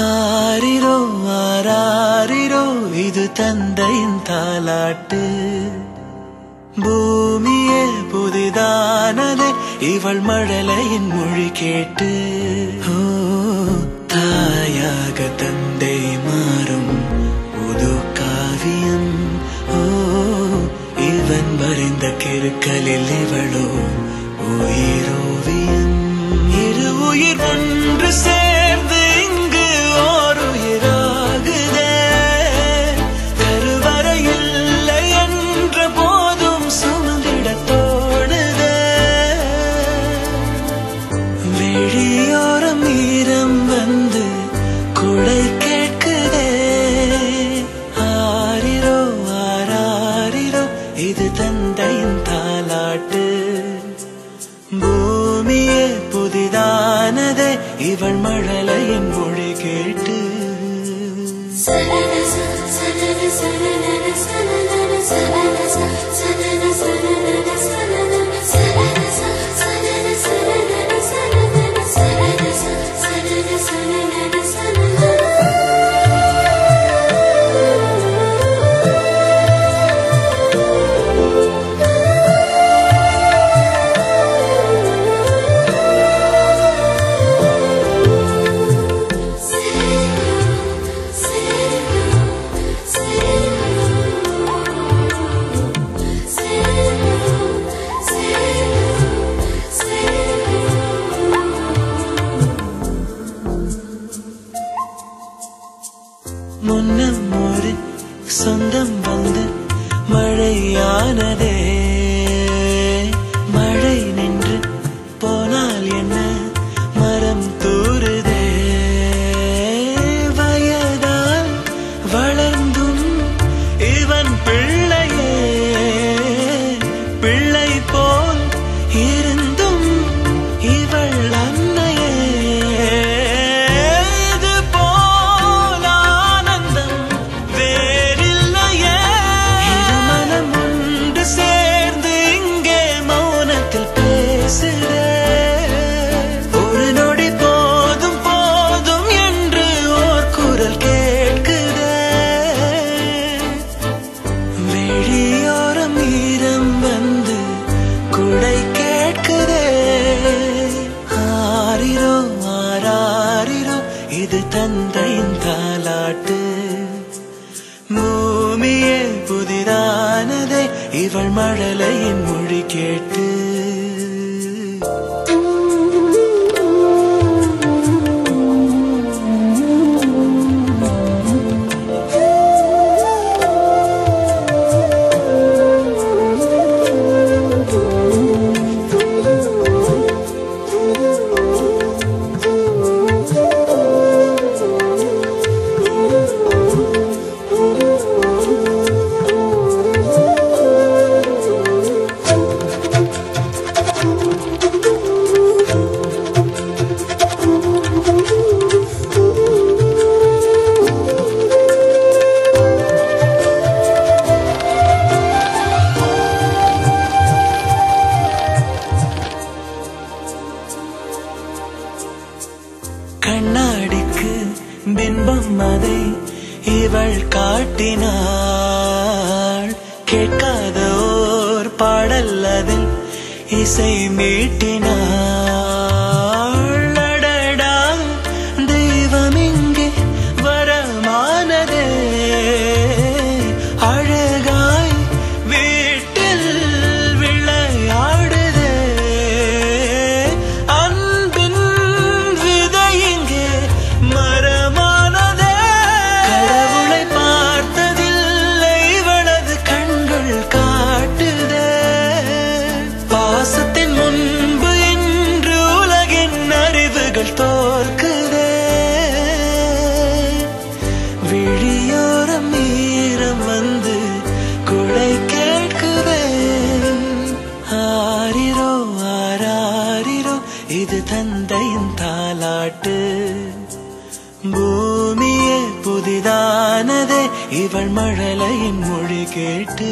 ஆரிரோ ஆராரிரோ இது தந்தையின் தாலாட்டு. பூமியே புதிதானதே இவள் மழலையின் மொழி கேட்டு. ஓ தாயாக தந்தை மாறும் புது காவியம். ஓ இவன் வரைந்த கிறுக்கலில் இவளோ உயிரோவியம். இரு உயிர் ஒன்று சேர்ந்து இங்கு ஓர் உயிராகுதே. கருவறை இல்லை என்ற போதும் சுமந்திட தோணுதே. வெளியோரம் ஈரம் வந்து குடை கேட்குதே. ஆரிரோ ஆராரிரோ இது தந்தையின் தாலாட்டு. பூமியே புதிதானதே இவள் மழலையின் மொழி கேட்டு. முன்னம் ஒரு சொந்தம் வந்து மழையானதே. மழை நின்று போனால் என்ன மரம் தூறுதே. வயதால் வளர்ந்தும் இவன் பிள்ளையே. பிள்ளை போல் இருந்தும் இவள் அன்னையே. ஒரு நொடி போதும் போதும் என்று ஓர் குரல் கேட்குதே. வெளியோரம் ஈரம் வந்து குடை கேட்குதே. ஆரிரோ ஆராரிரோ இது தந்தையின் தாலாட்டு. பூமியே புதிதானதே இவள் மழலையின் மொழி கேட்டு. கண்ணாடிக்கு பிம்பம் அதை இவள் காட்டினாள். கேட்காத ஓர் பாடல் அதில் இசை மீட்டினாள். அடடா தெய்வம் இங்கே வரமானதே. அழகாய் வீட்டில் விளையாடுதே. அன்பின் விதை இங்கே மரமானதே. கடவுளை பார்த்ததில்லை இவளது கண்கள் காட்டுதே. பாசத்தின் முன்பு இன்று உலகின் அறிவுகள் தோற்குதே. விழியோரம் ஈரம் வந்து குடை கேட்குதே. ஆரிரோ ஆராரிரோ இது தந்தையின் தாலாட்டு. பூமியே புதிதானதே இவள் மழலையின் மொழி கேட்டு.